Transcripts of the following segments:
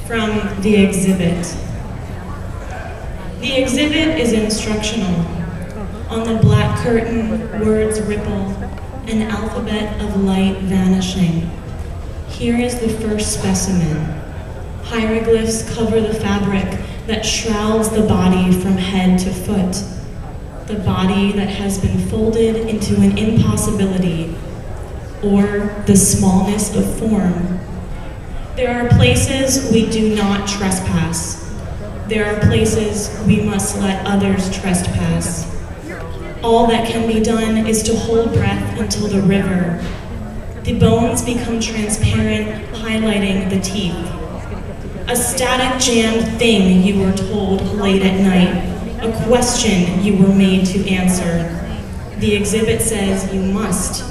From The Exhibit. The exhibit is instructional. On the black curtain, words ripple, an alphabet of light vanishing. Here is the first specimen. Hieroglyphs cover the fabric that shrouds the body from head to foot. The body that has been folded into an impossibility, or the smallness of form. There are places we do not trespass. There are places we must let others trespass. All that can be done is to hold breath until the river. The bones become transparent, highlighting the teeth. A static jammed thing you were told late at night, a question you were made to answer. The exhibit says you must.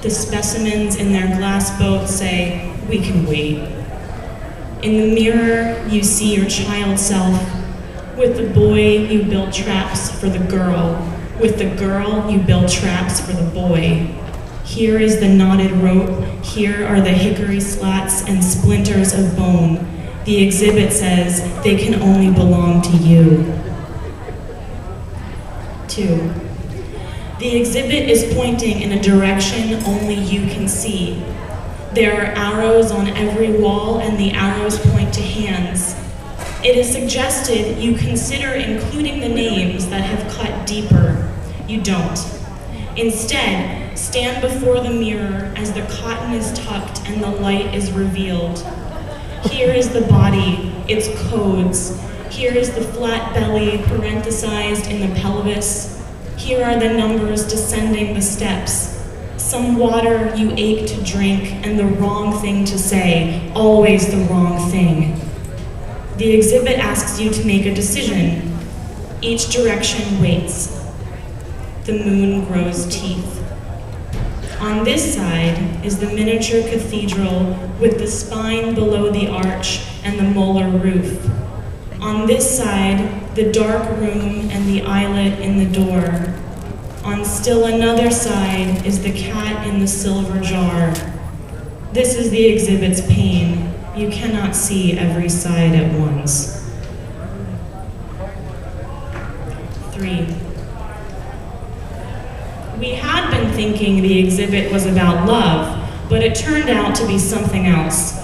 The specimens in their glass boat say, we can wait. In the mirror, you see your child self. With the boy, you build traps for the girl. With the girl, you build traps for the boy. Here is the knotted rope. Here are the hickory slats and splinters of bone. The exhibit says they can only belong to you. 2. The exhibit is pointing in a direction only you can see. There are arrows on every wall, and the arrows point to hands. It is suggested you consider including the names that have cut deeper. You don't. Instead, stand before the mirror as the cotton is tucked and the light is revealed. Here is the body, its codes. Here is the flat belly parenthesized in the pelvis. Here are the numbers descending the steps. Some water you ache to drink, and the wrong thing to say, always the wrong thing. The exhibit asks you to make a decision. Each direction waits. The moon grows teeth. On this side is the miniature cathedral with the spine below the arch and the molar roof. On this side, the dark room and the eyelet in the door. On still another side is the cat in the silver jar. This is the exhibit's pain. You cannot see every side at once. 3. We had been thinking the exhibit was about love, but it turned out to be something else.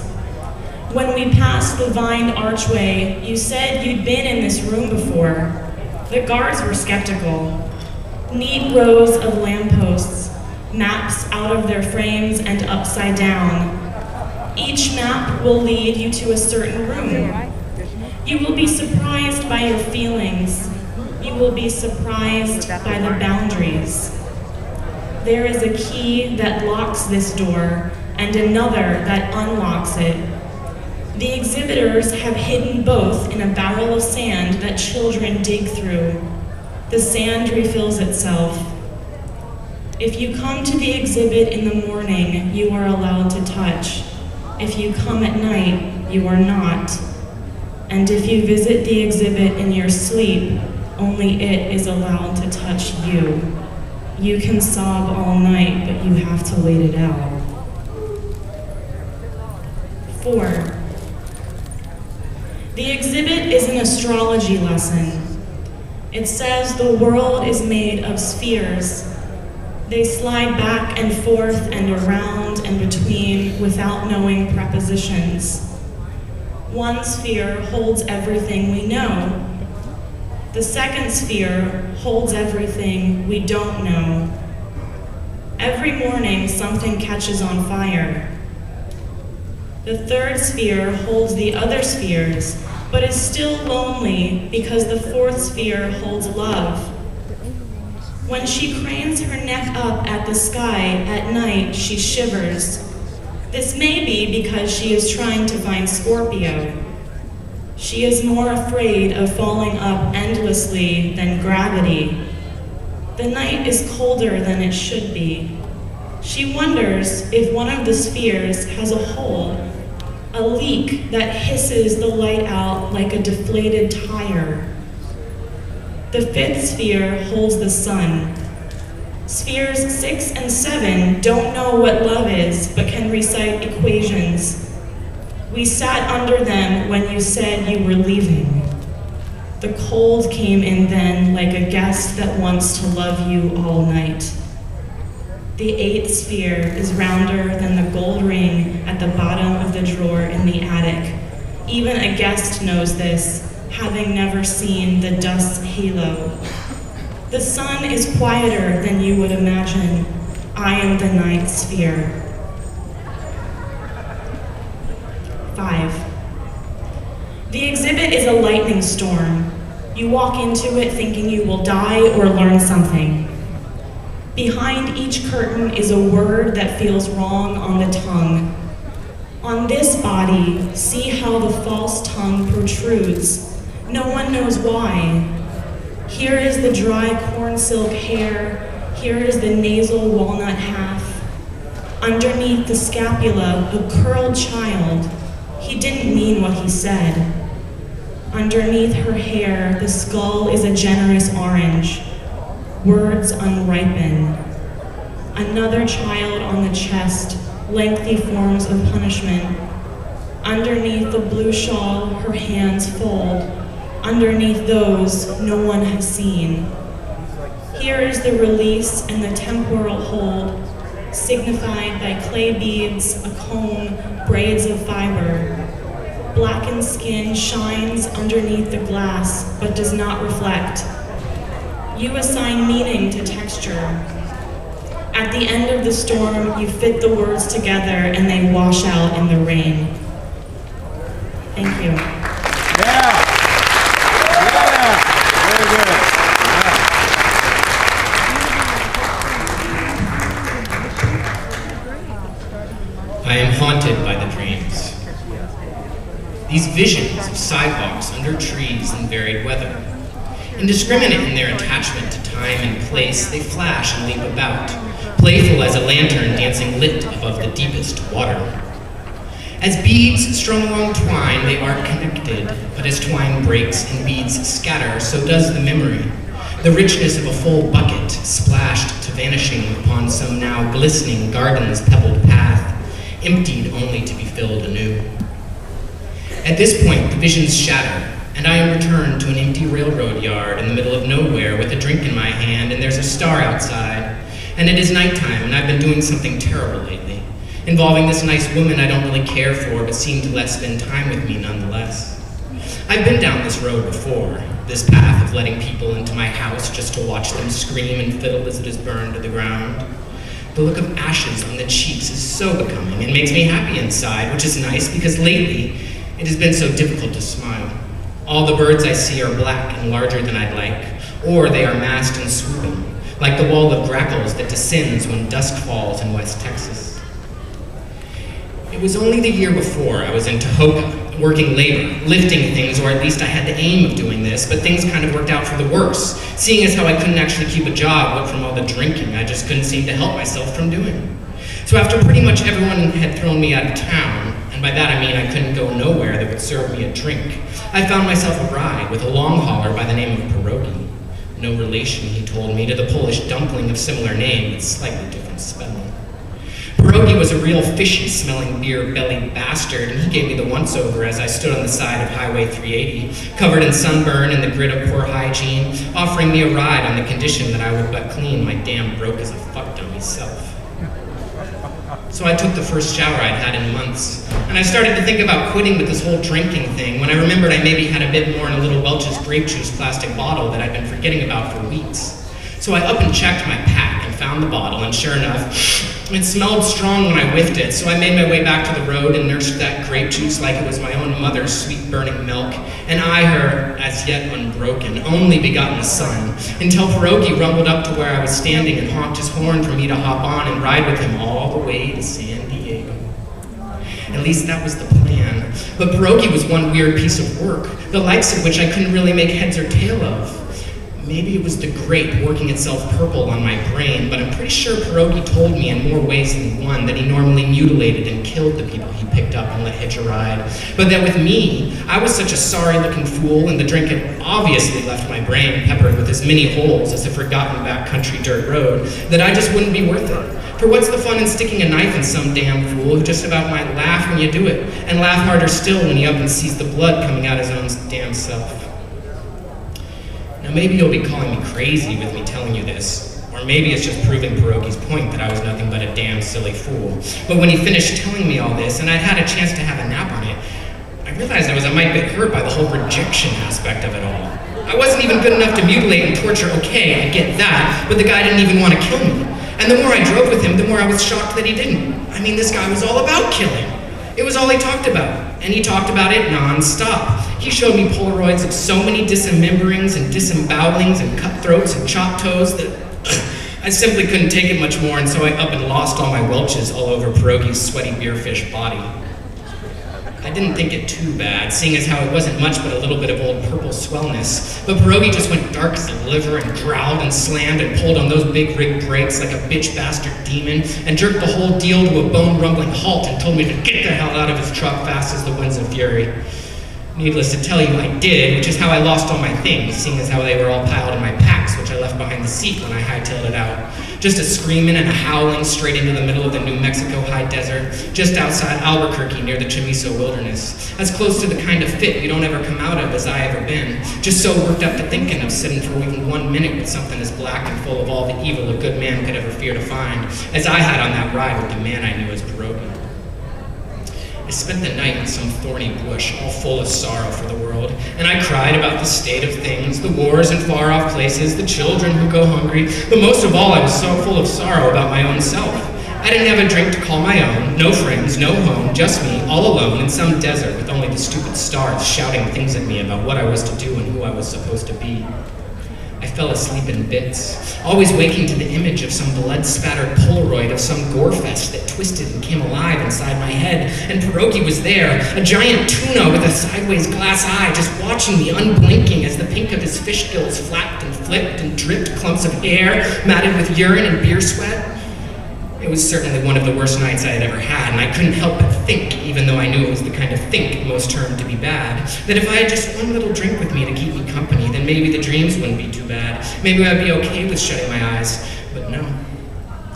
When we passed the vined archway, you said you'd been in this room before. The guards were skeptical. Neat rows of lampposts, maps out of their frames and upside down. Each map will lead you to a certain room. You will be surprised by your feelings. You will be surprised by the boundaries. There is a key that locks this door and another that unlocks it. The exhibitors have hidden both in a barrel of sand that children dig through. The sand refills itself. If you come to the exhibit in the morning, you are allowed to touch. If you come at night, you are not. And if you visit the exhibit in your sleep, only it is allowed to touch you. You can sob all night, but you have to wait it out. 4. The exhibit is an astrology lesson. It says the world is made of spheres. They slide back and forth and around and between without knowing prepositions. One sphere holds everything we know. The second sphere holds everything we don't know. Every morning, something catches on fire. The third sphere holds the other spheres, but is still lonely because the fourth sphere holds love. When she cranes her neck up at the sky at night, she shivers. This may be because she is trying to find Scorpio. She is more afraid of falling up endlessly than gravity. The night is colder than it should be. She wonders if one of the spheres has a hole, a leak that hisses the light out like a deflated tire. The fifth sphere holds the sun. Spheres 6 and 7 don't know what love is, but can recite equations. We sat under them when you said you were leaving. The cold came in then like a guest that wants to love you all night. The eighth sphere is rounder than the gold ring at the bottom of the drawer in the attic. Even a guest knows this, having never seen the dust's halo. The sun is quieter than you would imagine. I am the ninth sphere. 5. The exhibit is a lightning storm. You walk into it thinking you will die or learn something. Behind each curtain is a word that feels wrong on the tongue. On this body, see how the false tongue protrudes. No one knows why. Here is the dry corn silk hair. Here is the nasal walnut half. Underneath the scapula, a curled child. He didn't mean what he said. Underneath her hair, the skull is a generous orange. Words unripen. Another child on the chest, lengthy forms of punishment. Underneath the blue shawl, her hands fold. Underneath those, no one has seen. Here is the release and the temporal hold, signified by clay beads, a comb, braids of fiber. Blackened skin shines underneath the glass, but does not reflect. You assign meaning to texture. At the end of the storm, you fit the words together and they wash out in the rain. Thank you. Yeah. Very good. I am haunted by the dreams. These visions of sidewalks under trees in varied weather. Indiscriminate in their attachment to time and place, they flash and leap about, playful as a lantern dancing lit above the deepest water. As beads strung along twine, they are connected, but as twine breaks and beads scatter, so does the memory. The richness of a full bucket, splashed to vanishing upon some now glistening garden's pebbled path, emptied only to be filled anew. At this point, the visions shatter, and I am returned to an empty railroad yard in the middle of nowhere with a drink in my hand, and there's a star outside. And it is nighttime, and I've been doing something terrible lately, involving this nice woman I don't really care for, but seem to let spend time with me nonetheless. I've been down this road before, this path of letting people into my house just to watch them scream and fiddle as it is burned to the ground. The look of ashes on the cheeks is so becoming and makes me happy inside, which is nice because lately it has been so difficult to smile. All the birds I see are black and larger than I'd like, or they are massed and swooping, like the wall of grackles that descends when dusk falls in West Texas. It was only the year before I was in Tahoka, working labor, lifting things, or at least I had the aim of doing this, but things kind of worked out for the worse, seeing as how I couldn't actually keep a job, what from all the drinking I just couldn't seem to help myself from doing. So after pretty much everyone had thrown me out of town, and by that I mean I couldn't go nowhere that would serve me a drink, I found myself a ride with a long hauler by the name of Pierogi. No relation, he told me, to the Polish dumpling of similar name, but slightly different spelling. Pierogi was a real fishy-smelling beer-bellied bastard, and he gave me the once-over as I stood on the side of Highway 380, covered in sunburn and the grit of poor hygiene, offering me a ride on the condition that I would but clean my damn broke-as-a-fuck-dummy self. So I took the first shower I'd had in months, and I started to think about quitting with this whole drinking thing when I remembered I maybe had a bit more in a little Welch's grape juice plastic bottle that I'd been forgetting about for weeks. So I up and checked my pack and found the bottle, and sure enough, it smelled strong when I whiffed it, so I made my way back to the road and nursed that grape juice like it was my own mother's sweet burning milk, and I her, as yet unbroken, only begotten son, until Pierogi rumbled up to where I was standing and honked his horn for me to hop on and ride with him all the way to San Diego. At least that was the plan. But Pierogi was one weird piece of work, the likes of which I couldn't really make heads or tail of. Maybe it was the grape working itself purple on my brain, but I'm pretty sure Pierogi told me in more ways than one that he normally mutilated and killed the people he picked up and let hitch a ride. But that with me, I was such a sorry-looking fool, and the drink had obviously left my brain peppered with as many holes as a forgotten backcountry dirt road, that I just wouldn't be worth it. For what's the fun in sticking a knife in some damn fool who just about might laugh when you do it, and laugh harder still when he up and sees the blood coming out his own damn self? Now maybe you'll be calling me crazy with me telling you this, or maybe it's just proving Pierogi's point that I was nothing but a damn silly fool. But when he finished telling me all this, and I'd had a chance to have a nap on it, I realized I was a mite bit hurt by the whole rejection aspect of it all. I wasn't even good enough to mutilate and torture, okay, I get that, but the guy didn't even want to kill me. And the more I drove with him, the more I was shocked that he didn't. I mean, this guy was all about killing. It was all he talked about, and he talked about it non-stop. He showed me Polaroids of so many dismemberings and disembowelings and cutthroats and chopped toes that I simply couldn't take it much more, and so I up and lost all my welches all over Pierogi's sweaty beerfish body. I didn't think it too bad, seeing as how it wasn't much but a little bit of old purple swellness, but Pierogi just went dark as a liver and growled and slammed and pulled on those big rig brakes like a bitch bastard demon and jerked the whole deal to a bone-rumbling halt and told me to get the hell out of his truck fast as the winds of fury. Needless to tell you, I did, which is how I lost all my things, seeing as how they were all piled in my packs, which I left behind the seat when I hightailed it out. Just a screaming and a howling straight into the middle of the New Mexico high desert, just outside Albuquerque near the Chamiso Wilderness. As close to the kind of fit you don't ever come out of as I ever been. Just so worked up to thinking of sitting for even 1 minute with something as black and full of all the evil a good man could ever fear to find, as I had on that ride with the man I knew as Pierogi. I spent the night in some thorny bush, all full of sorrow for the world, and I cried about the state of things, the wars in far-off places, the children who go hungry, but most of all I was so full of sorrow about my own self. I didn't have a drink to call my own, no friends, no home, just me, all alone in some desert with only the stupid stars shouting things at me about what I was to do and who I was supposed to be. I fell asleep in bits, always waking to the image of some blood-spattered Polaroid of some gore fest that twisted and came alive inside my head, and Pierogi was there, a giant tuna with a sideways glass eye, just watching me unblinking as the pink of his fish gills flapped and flipped and dripped clumps of hair matted with urine and beer sweat. It was certainly one of the worst nights I had ever had, and I couldn't help but think, even though I knew it was the kind of think most termed to be bad, that if I had just one little drink with me to keep me company, then maybe the dreams wouldn't be too bad. Maybe I'd be okay with shutting my eyes. But no.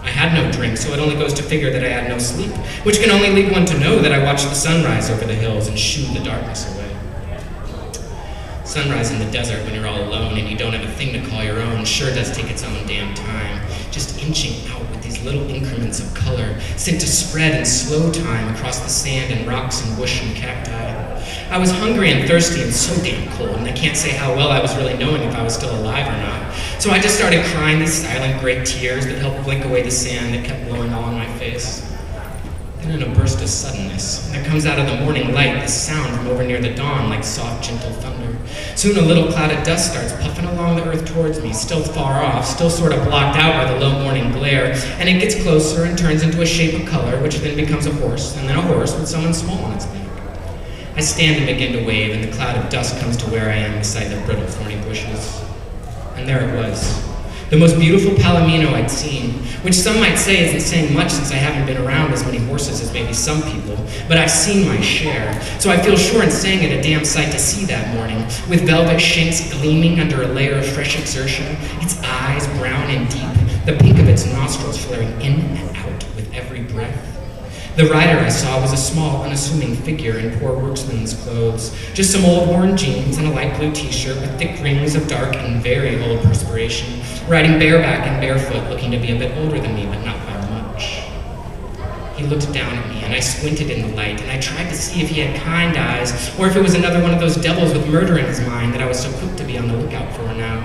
I had no drink, so it only goes to figure that I had no sleep, which can only lead one to know that I watched the sunrise over the hills and shooed the darkness away. Sunrise in the desert when you're all alone and you don't have a thing to call your own sure does take its own damn time, just inching out with these little increments of color, sent to spread in slow time across the sand and rocks and bush and cacti. I was hungry and thirsty and so damn cold, and I can't say how well I was really knowing if I was still alive or not. So I just started crying these silent, great tears that helped blink away the sand that kept blowing all on my face. Then in a burst of suddenness, there comes out of the morning light this sound from over near the dawn like soft, gentle thunder. Soon a little cloud of dust starts puffing along the earth towards me, still far off, still sort of blocked out by the low morning glare, and it gets closer and turns into a shape of color, which then becomes a horse, and then a horse with someone small on its neck. I stand and begin to wave, and the cloud of dust comes to where I am beside the brittle, thorny bushes. And there it was. The most beautiful palomino I'd seen, which some might say isn't saying much since I haven't been around as many horses as maybe some people, but I've seen my share, so I feel sure in saying it a damn sight to see that morning, with velvet shanks gleaming under a layer of fresh exertion, its eyes brown and deep, the pink of its nostrils flaring in and out with every breath. The rider I saw was a small, unassuming figure in poor workman's clothes, just some old worn jeans and a light blue t-shirt with thick rings of dark and very old perspiration, riding bareback and barefoot, looking to be a bit older than me, but not by much. He looked down at me, and I squinted in the light, and I tried to see if he had kind eyes, or if it was another one of those devils with murder in his mind that I was so quick to be on the lookout for now.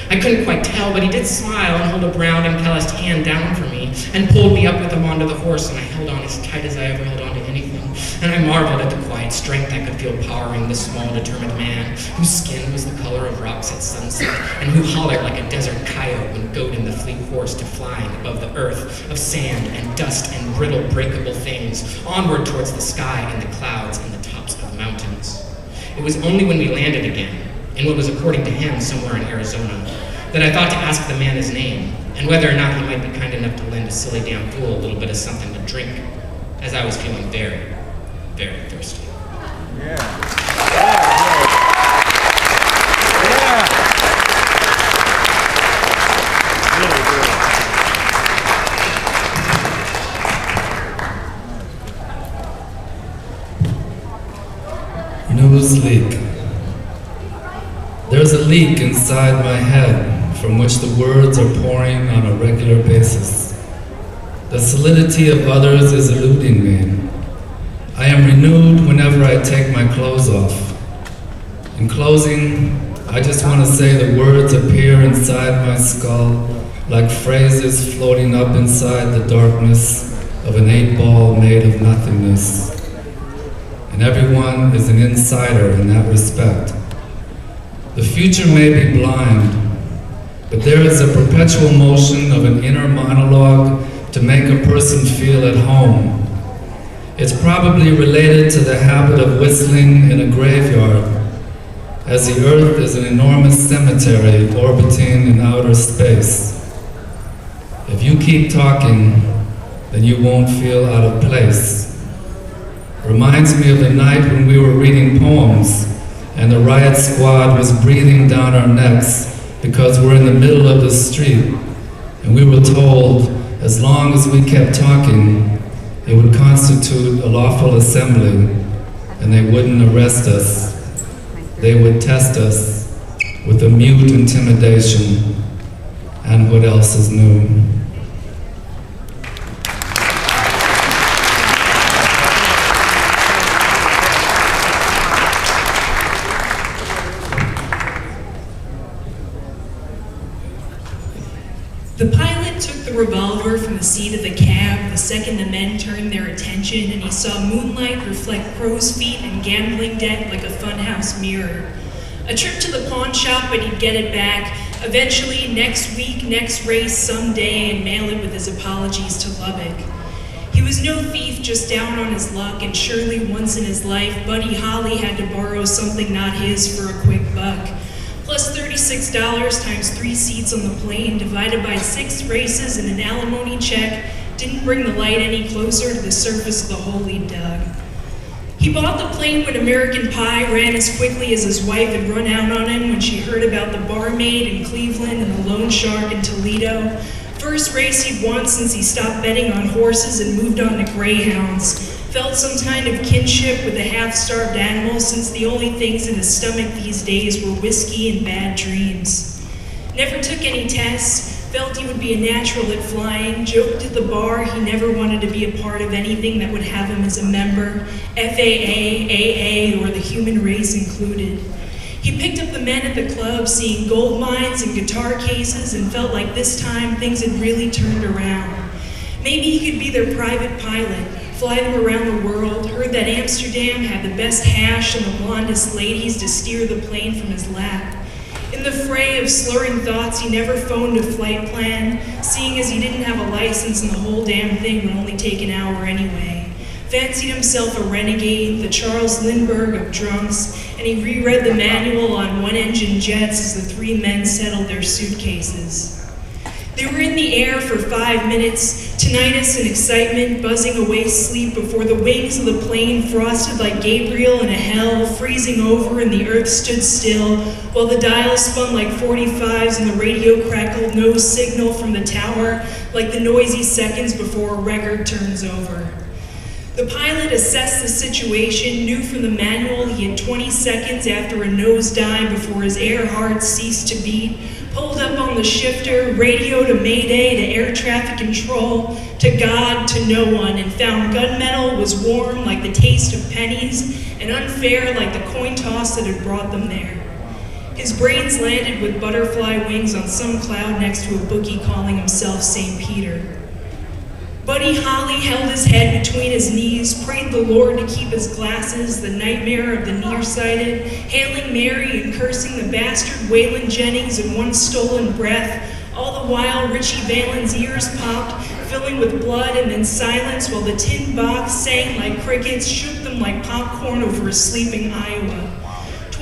I couldn't quite tell, but he did smile and hold a brown and calloused hand down for me and pulled me up with him onto the horse, and I held on as tight as I ever held on to anything. And I marveled at the quiet strength I could feel powering this small, determined man whose skin was the color of rocks at sunset and who hollered like a desert coyote when goading the fleet horse to flying above the earth of sand and dust and brittle, breakable things onward towards the sky and the clouds and the tops of the mountains. It was only when we landed again, in what was according to him somewhere in Arizona, that I thought to ask the man his name, and whether or not he might be kind enough to lend a silly damn fool a little bit of something to drink, as I was feeling very, very thirsty. Yeah. Yeah. Really good. News leak. There's a leak inside my head from which the words are pouring on a regular basis. The solidity of others is eluding me. I am renewed whenever I take my clothes off. In closing, I just want to say the words appear inside my skull like phrases floating up inside the darkness of an 8-ball made of nothingness. And everyone is an insider in that respect. The future may be blind, but there is a perpetual motion of an inner monologue to make a person feel at home. It's probably related to the habit of whistling in a graveyard, as the earth is an enormous cemetery orbiting in outer space. If you keep talking, then you won't feel out of place. Reminds me of the night when we were reading poems and the riot squad was breathing down our necks because we're in the middle of the street and we were told as long as we kept talking, it would constitute a lawful assembly and they wouldn't arrest us. They would test us with a mute intimidation and what else is new. The pilot took the revolver from the seat of the cab the second the men turned their attention and he saw moonlight reflect crow's feet and gambling deck like a funhouse mirror. A trip to the pawn shop, but he'd get it back. Eventually, next week, next race, someday, and mail it with his apologies to Lubbock. He was no thief, just down on his luck, and surely once in his life, Buddy Holly had to borrow something not his for a quick buck. Plus $36 times 3 seats on the plane divided by 6 races and an alimony check didn't bring the light any closer to the surface of the hole he'd dug. He bought the plane when American Pie ran as quickly as his wife had run out on him when she heard about the barmaid in Cleveland and the loan shark in Toledo. First race he'd won since he stopped betting on horses and moved on to greyhounds. Felt some kind of kinship with the half-starved animals since the only things in his stomach these days were whiskey and bad dreams. Never took any tests, felt he would be a natural at flying, joked at the bar he never wanted to be a part of anything that would have him as a member, FAA, AA, or the human race included. He picked up the men at the club, seeing gold mines and guitar cases, and felt like this time things had really turned around. Maybe he could be their private pilot, fly them around the world, heard that Amsterdam had the best hash and the blondest ladies to steer the plane from his lap. In the fray of slurring thoughts, he never phoned a flight plan, seeing as he didn't have a license and the whole damn thing would only take an hour anyway. Fancied himself a renegade, the Charles Lindbergh of drunks, and he reread the manual on one-engine jets as the 3 men settled their suitcases. They were in the air for 5 minutes, tinnitus and excitement buzzing away sleep before the wings of the plane frosted like Gabriel in a hell, freezing over and the earth stood still, while the dial spun like 45s and the radio crackled no signal from the tower, like the noisy seconds before a record turns over. The pilot assessed the situation, knew from the manual he had 20 seconds after a nosedive before his air heart ceased to beat, pulled up on the shifter, radio to Mayday, to air traffic control, to God, to no one, and found gunmetal was warm like the taste of pennies and unfair like the coin toss that had brought them there. His brains landed with butterfly wings on some cloud next to a bookie calling himself St. Peter. Buddy Holly held his head between his knees, prayed the Lord to keep his glasses, the nightmare of the nearsighted, hailing Mary and cursing the bastard Waylon Jennings in one stolen breath, all the while Richie Valen's ears popped, filling with blood and then silence while the tin box sang like crickets, shook them like popcorn over a sleeping Iowa.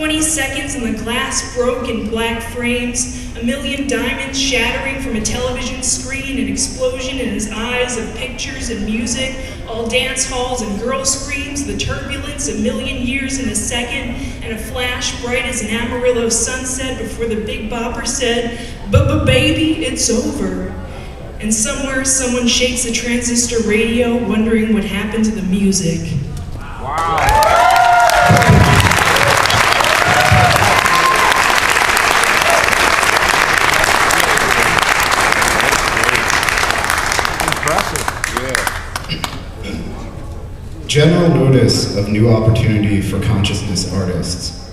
20 seconds and the glass broke in black frames, a million diamonds shattering from a television screen, an explosion in his eyes of pictures and music, all dance halls and girl screams, the turbulence, a million years in a second, and a flash bright as an Amarillo sunset before the Big Bopper said, "Baby, it's over." And somewhere, someone shakes a transistor radio, wondering what happened to the music. General notice of new opportunity for consciousness artists.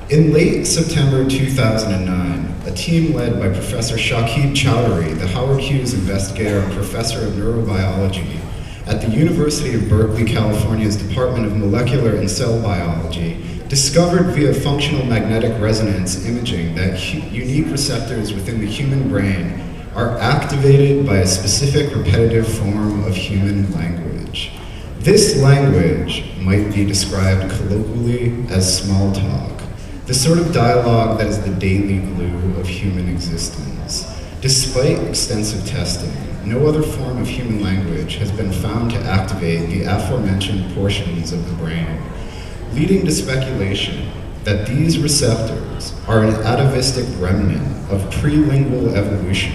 In late September 2009, a team led by Professor Shakib Chowdhury, the Howard Hughes investigator and professor of neurobiology at the University of Berkeley, California's Department of Molecular and Cell Biology, discovered via functional magnetic resonance imaging that unique receptors within the human brain are activated by a specific repetitive form of human language. This language might be described colloquially as small talk, the sort of dialogue that is the daily glue of human existence. Despite extensive testing, no other form of human language has been found to activate the aforementioned portions of the brain, leading to speculation that these receptors are an atavistic remnant of prelingual evolution,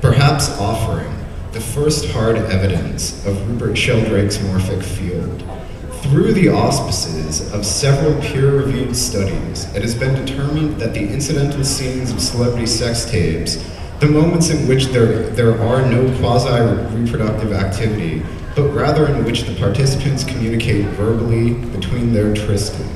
perhaps offering the first hard evidence of Rupert Sheldrake's morphic field. Through the auspices of several peer-reviewed studies, it has been determined that the incidental scenes of celebrity sex tapes, the moments in which there are no quasi-reproductive activity, but rather in which the participants communicate verbally between their tristing,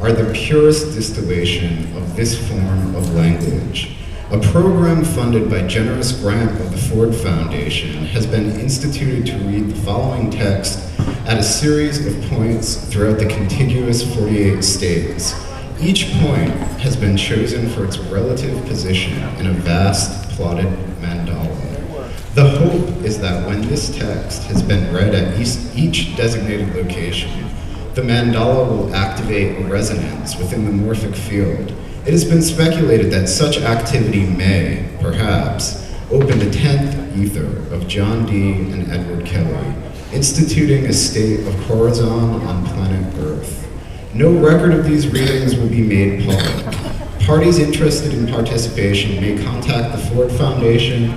are the purest distillation of this form of language. A program funded by generous grant of the Ford Foundation has been instituted to read the following text at a series of points throughout the contiguous 48 states. Each point has been chosen for its relative position in a vast plotted mandala. The hope is that when this text has been read at each designated location, the mandala will activate a resonance within the morphic field. It has been speculated that such activity may, perhaps, open the 10th ether of John Dee and Edward Kelly, instituting a state of Corazon on planet Earth. No record of these readings will be made public. Parties interested in participation may contact the Ford Foundation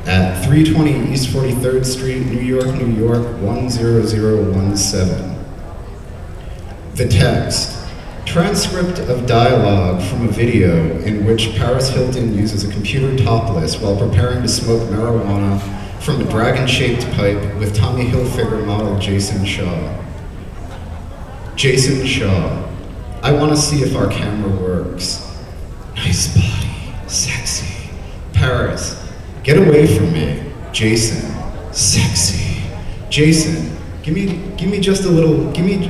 at 320 East 43rd Street, New York, 10017. The text. Transcript of dialogue from a video in which Paris Hilton uses a computer topless while preparing to smoke marijuana from a dragon-shaped pipe with Tommy Hilfiger model Jason Shaw. Jason Shaw, I want to see if our camera works. Nice body, sexy. Paris, get away from me. Jason, sexy. Jason, give me just a little, give me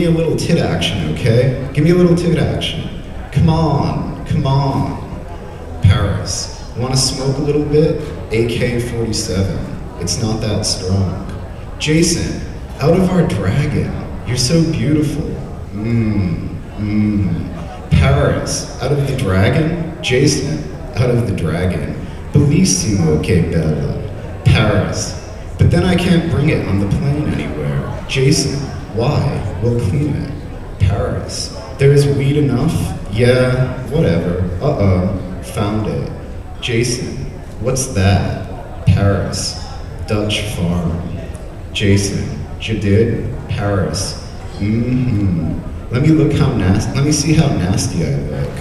a little tit action, okay? Give me a little tit action. Come on. Paris, wanna smoke a little bit? AK-47, it's not that strong. Jason, out of our dragon, you're so beautiful. Paris, out of the dragon? Jason, out of the dragon. Bellissimo, che bella. Paris, but then I can't bring it on the plane anywhere. Jason, why? We'll clean it. Paris, there is weed enough? Yeah, whatever. Found it. Jason, what's that? Paris, Dutch farm. Jason, you did? Paris, Let me see how nasty I look.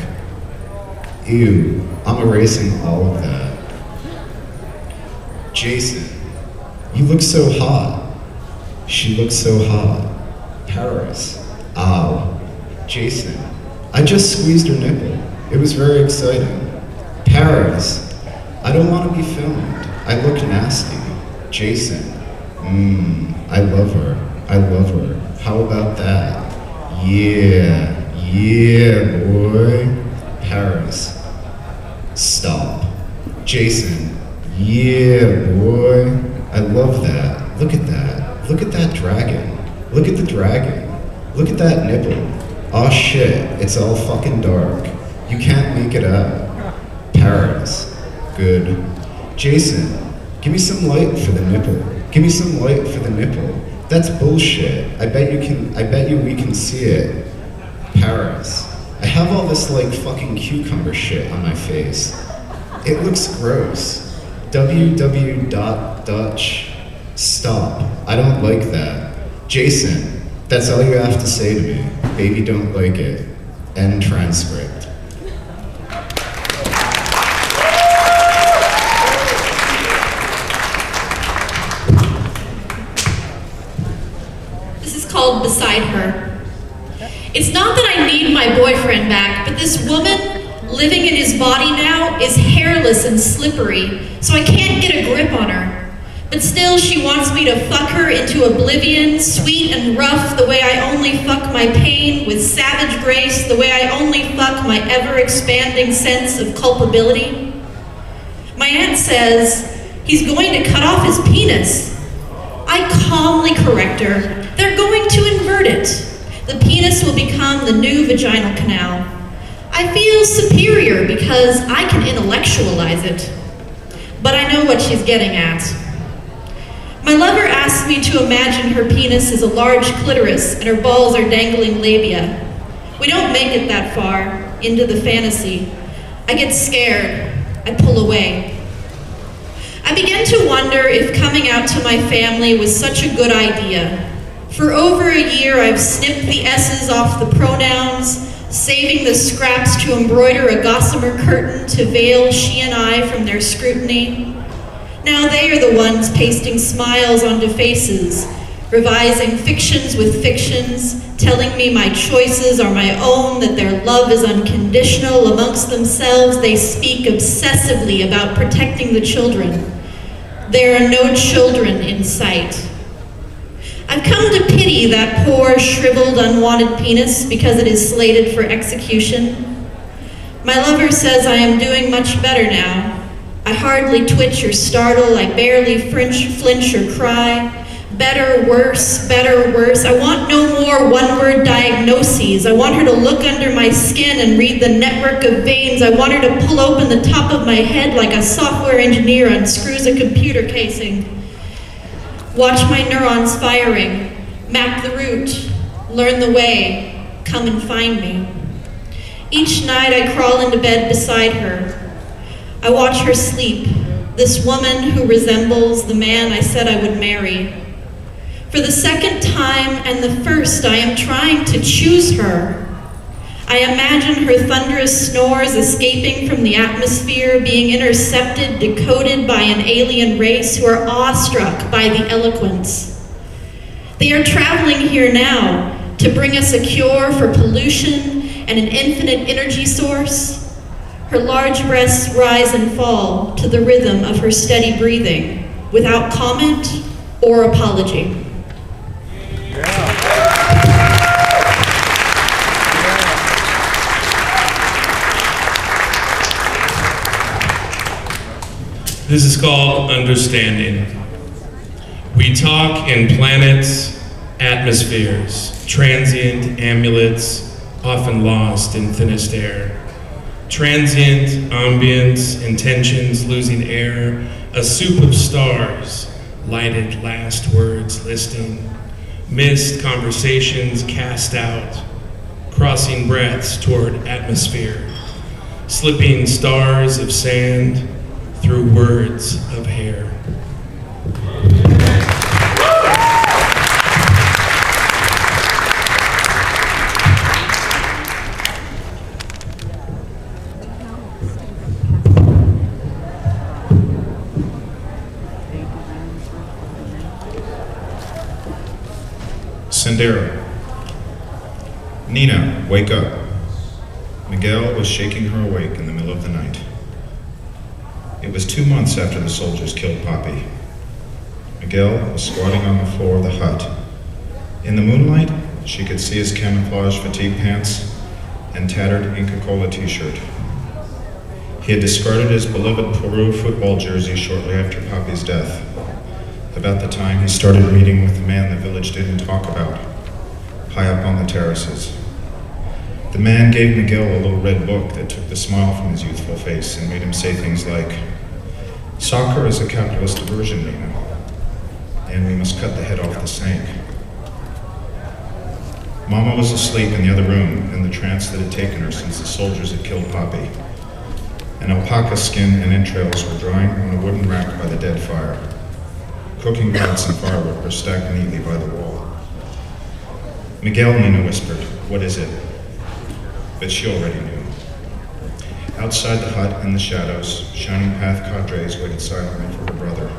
Ew, I'm erasing all of that. Jason, you look so hot. She looks so hot. Paris, ow. Jason, I just squeezed her nipple. It was very exciting. Paris, I don't want to be filmed. I look nasty. Jason, I love her. How about that? Yeah, boy. Paris, stop. Jason, yeah, boy. I love that. Look at that. Look at that dragon. Look at the dragon. Look at that nipple. Aw shit, it's all fucking dark. You can't make it out. Paris. Good. Jason, give me some light for the nipple. Give me some light for the nipple. That's bullshit. I bet you we can see it. Paris. I have all this like fucking cucumber shit on my face. It looks gross. www.dutch. Stop. I don't like that. Jason, that's all you have to say to me. Baby don't like it. End transcript. This is called Beside Her. It's not that I need my boyfriend back, but this woman living in his body now is hairless and slippery, so I can't get a grip on her. But still, she wants me to fuck her into oblivion, sweet and rough, the way I only fuck my pain, with savage grace, the way I only fuck my ever-expanding sense of culpability. My aunt says he's going to cut off his penis. I calmly correct her. They're going to invert it. The penis will become the new vaginal canal. I feel superior because I can intellectualize it. But I know what she's getting at. My lover asks me to imagine her penis is a large clitoris and her balls are dangling labia. We don't make it that far into the fantasy. I get scared. I pull away. I begin to wonder if coming out to my family was such a good idea. For over a year, I've snipped the S's off the pronouns, saving the scraps to embroider a gossamer curtain to veil she and I from their scrutiny. Now they are the ones pasting smiles onto faces, revising fictions with fictions, telling me my choices are my own, that their love is unconditional. Amongst themselves, they speak obsessively about protecting the children. There are no children in sight. I've come to pity that poor, shriveled, unwanted penis because it is slated for execution. My lover says I am doing much better now. I hardly twitch or startle, I barely flinch or cry. Better, worse, better, worse. I want no more one-word diagnoses. I want her to look under my skin and read the network of veins. I want her to pull open the top of my head like a software engineer unscrews a computer casing. Watch my neurons firing, map the route, learn the way, come and find me. Each night I crawl into bed beside her. I watch her sleep, this woman who resembles the man I said I would marry. For the second time and the first, I am trying to choose her. I imagine her thunderous snores escaping from the atmosphere, being intercepted, decoded by an alien race who are awestruck by the eloquence. They are traveling here now to bring us a cure for pollution and an infinite energy source. Her large breasts rise and fall to the rhythm of her steady breathing, without comment or apology. This is called Understanding. We talk in planets, atmospheres, transient amulets, often lost in thinnest air. Transient, ambience, intentions losing air, a soup of stars, lighted last words listing, missed conversations cast out, crossing breaths toward atmosphere, slipping stars of sand through words of hair. Sendero. Nina, wake up. Miguel was shaking her awake in the middle of the night. It was 2 months after the soldiers killed Poppy. Miguel was squatting on the floor of the hut. In the moonlight, she could see his camouflage fatigue pants and tattered Inca Cola t-shirt. He had discarded his beloved Peru football jersey shortly after Poppy's death, about the time he started meeting with the man the village didn't talk about, high up on the terraces. The man gave Miguel a little red book that took the smile from his youthful face and made him say things like, "Soccer is a capitalist diversion, Nina, and we must cut the head off the snake." Mama was asleep in the other room in the trance that had taken her since the soldiers had killed Papi. An alpaca skin and entrails were drying on a wooden rack by the dead fire. Cooking pots and firewood were stacked neatly by the wall. "Miguel," Nina whispered, "what is it?" But she already knew. Outside the hut in the shadows, Shining Path cadres waited silently for her brother.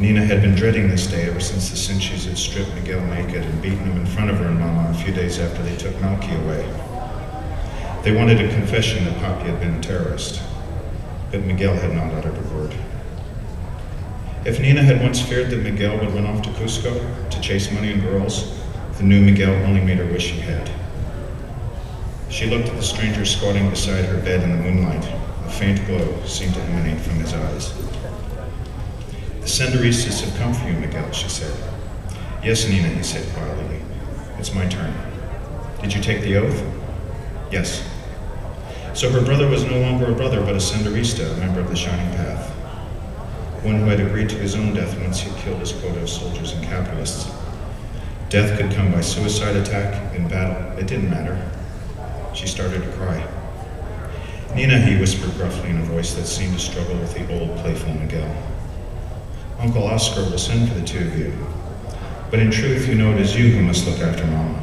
Nina had been dreading this day ever since the Cinches had stripped Miguel naked and beaten him in front of her and Mama a few days after they took Malky away. They wanted a confession that Papi had been a terrorist, but Miguel had not uttered a word. If Nina had once feared that Miguel would run off to Cusco to chase money and girls, the new Miguel only made her wish he had. She looked at the stranger squatting beside her bed in the moonlight. A faint glow seemed to emanate from his eyes. "The Senderistas have come for you, Miguel," she said. "Yes, Nina," he said quietly. "It's my turn." "Did you take the oath?" "Yes." So her brother was no longer a brother, but a Senderista, a member of the Shining Path. One who had agreed to his own death once he killed his quota of soldiers and capitalists. Death could come by suicide attack, in battle, it didn't matter. She started to cry. "Nina," he whispered gruffly in a voice that seemed to struggle with the old, playful Miguel. "Uncle Oscar will send for the two of you. But in truth, you know it is you who must look after Mama."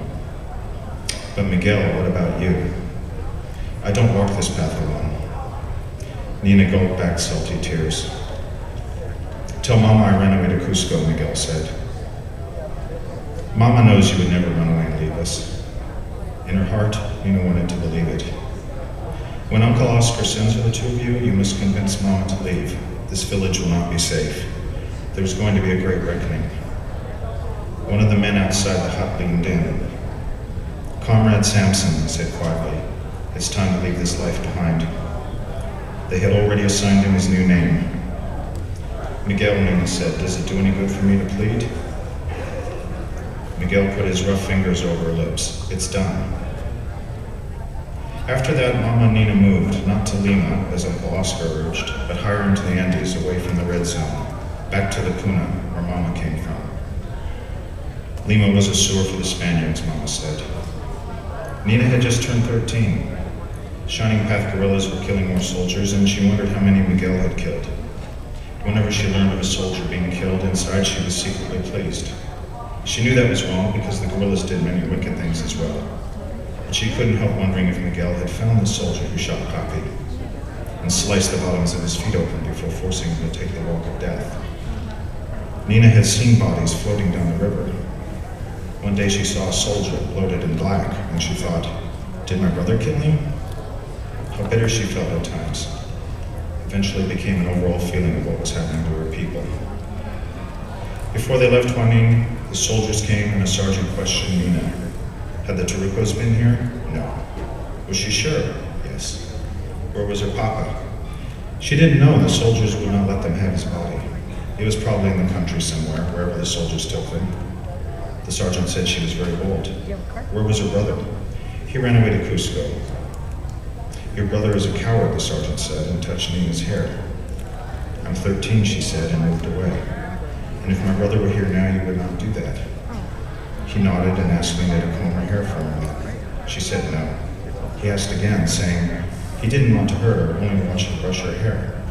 "But Miguel, what about you?" "I don't walk this path alone." Nina gulped back salty tears. "Tell Mama I ran away to Cusco," Miguel said. "Mama knows you would never run away and leave us." In her heart, Nina wanted to believe it. "When Uncle Oscar sends for the two of you, you must convince Mama to leave. This village will not be safe. There's going to be a great reckoning." One of the men outside the hut leaned in. "Comrade Sampson," he said quietly, "it's time to leave this life behind." They had already assigned him his new name. "Miguel," Nina said, "does it do any good for me to plead?" Miguel put his rough fingers over her lips. "It's done." After that, Mama and Nina moved, not to Lima, as Uncle Oscar urged, but higher into the Andes, away from the red zone, back to the Puna, where Mama came from. Lima was a sewer for the Spaniards, Mama said. Nina had just turned 13. Shining Path guerrillas were killing more soldiers, and she wondered how many Miguel had killed. Whenever she learned of a soldier being killed, inside she was secretly pleased. She knew that was wrong because the guerrillas did many wicked things as well. But she couldn't help wondering if Miguel had found the soldier who shot Papi and sliced the bottoms of his feet open before forcing him to take the walk of death. Nina had seen bodies floating down the river. One day she saw a soldier bloated in black, and she thought, did my brother kill him? How bitter she felt at times. Eventually became an overall feeling of what was happening to her people. Before they left Juanin, the soldiers came and a sergeant questioned Nina. Had the Tarucos been here? No. Was she sure? Yes. Where was her papa? She didn't know the soldiers would not let them have his body. He was probably in the country somewhere, wherever the soldiers took him. The sergeant said she was very bold. Where was her brother? He ran away to Cusco. Your brother is a coward, the sergeant said, and touched Nina's hair. I'm 13, she said, and moved away. And if my brother were here now, you would not do that. He nodded and asked Nina to comb her hair for him. She said no. He asked again, saying he didn't want to hurt her, only wanted to brush her hair.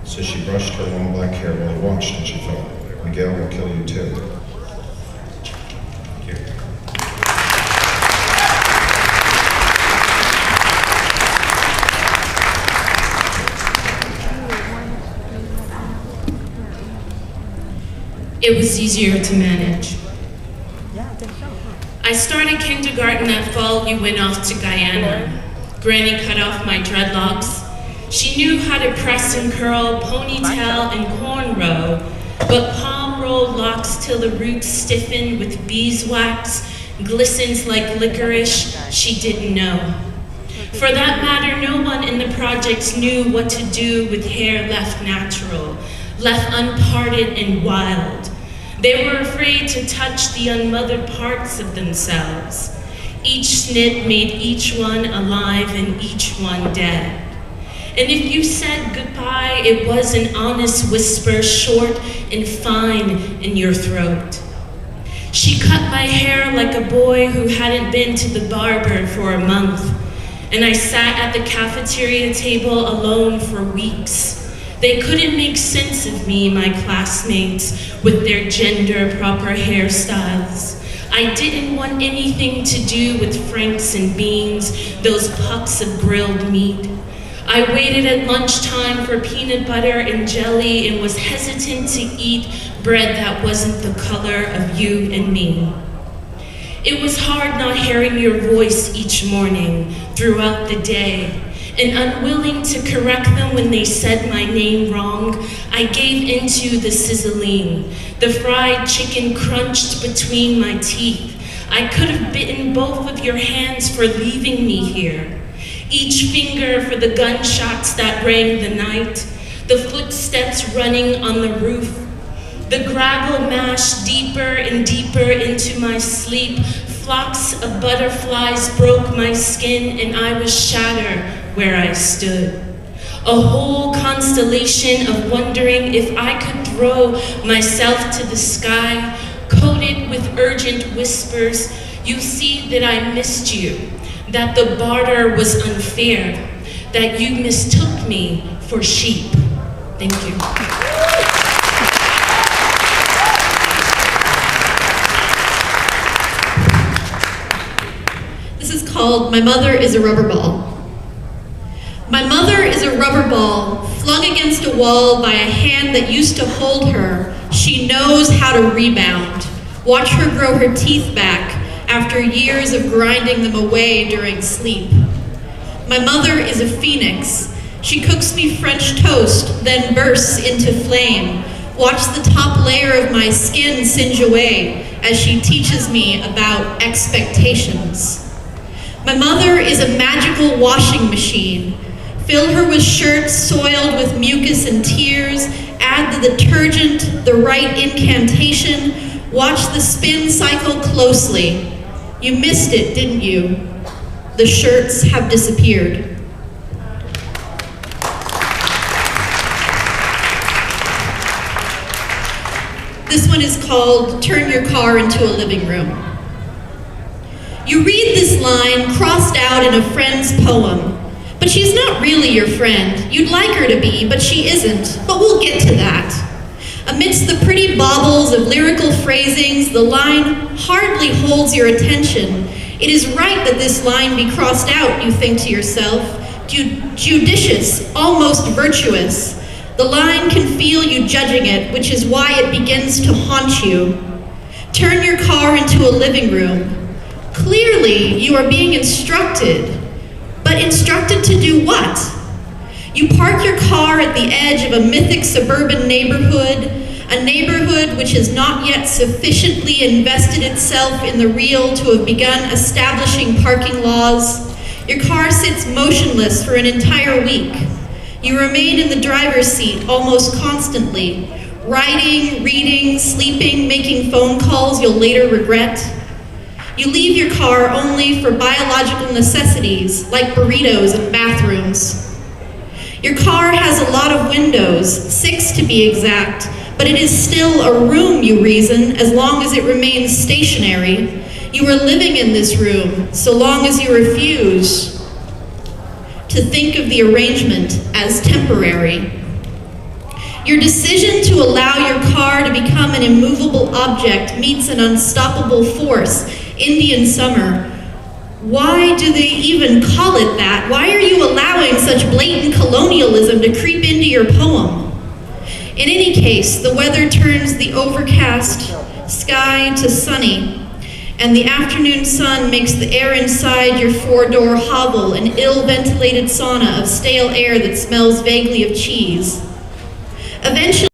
So she brushed her long black hair while he watched, and she thought, Miguel will kill you too. Thank you. It was easier to manage. I started kindergarten that fall. We went off to Guyana. Granny cut off my dreadlocks. She knew how to press and curl, ponytail, and cornrow, but palm roll locks till the roots stiffened with beeswax, glistens like licorice, she didn't know. For that matter, no one in the projects knew what to do with hair left natural, left unparted and wild. They were afraid to touch the unmothered parts of themselves. Each snit made each one alive and each one dead. And if you said goodbye, it was an honest whisper, short and fine in your throat. She cut my hair like a boy who hadn't been to the barber for a month, and I sat at the cafeteria table alone for weeks. They couldn't make sense of me, my classmates, with their gender-proper hairstyles. I didn't want anything to do with franks and beans, those pucks of grilled meat. I waited at lunchtime for peanut butter and jelly and was hesitant to eat bread that wasn't the color of you and me. It was hard not hearing your voice each morning throughout the day, and unwilling to correct them when they said my name wrong, I gave into the sizzling. The fried chicken crunched between my teeth. I could have bitten both of your hands for leaving me here. Each finger for the gunshots that rang the night, the footsteps running on the roof. The gravel mashed deeper and deeper into my sleep. Flocks of butterflies broke my skin and I was shattered where I stood. A whole constellation of wondering if I could throw myself to the sky, coated with urgent whispers. You see that I missed you, that the barter was unfair, that you mistook me for sheep. Thank you. This is called My Mother is a Rubber Ball. My mother is a rubber ball flung against a wall by a hand that used to hold her. She knows how to rebound. Watch her grow her teeth back after years of grinding them away during sleep. My mother is a phoenix. She cooks me French toast, then bursts into flame. Watch the top layer of my skin singe away as she teaches me about expectations. My mother is a magical washing machine. Fill her with shirts soiled with mucus and tears. Add the detergent, the right incantation. Watch the spin cycle closely. You missed it, didn't you? The shirts have disappeared. This one is called Turn Your Car into a Living Room. You read this line crossed out in a friend's poem, but she's not really your friend. You'd like her to be, but she isn't. But we'll get to that. Amidst the pretty baubles of lyrical phrasings, the line hardly holds your attention. It is right that this line be crossed out, you think to yourself. Judicious, almost virtuous. The line can feel you judging it, which is why it begins to haunt you. Turn your car into a living room. Clearly, you are being instructed. But instructed to do what? You park your car at the edge of a mythic suburban neighborhood, a neighborhood which has not yet sufficiently invested itself in the real to have begun establishing parking laws. Your car sits motionless for an entire week. You remain in the driver's seat almost constantly, writing, reading, sleeping, making phone calls you'll later regret. You leave your car only for biological necessities like burritos and bathrooms. Your car has a lot of windows, 6 to be exact, but it is still a room, you reason, as long as it remains stationary. You are living in this room so long as you refuse to think of the arrangement as temporary. Your decision to allow your car to become an immovable object meets an unstoppable force. Indian summer. Why do they even call it that? Why are you allowing such blatant colonialism to creep into your poem? In any case, the weather turns the overcast sky to sunny, and the afternoon sun makes the air inside your 4-door hovel an ill-ventilated sauna of stale air that smells vaguely of cheese. Eventually,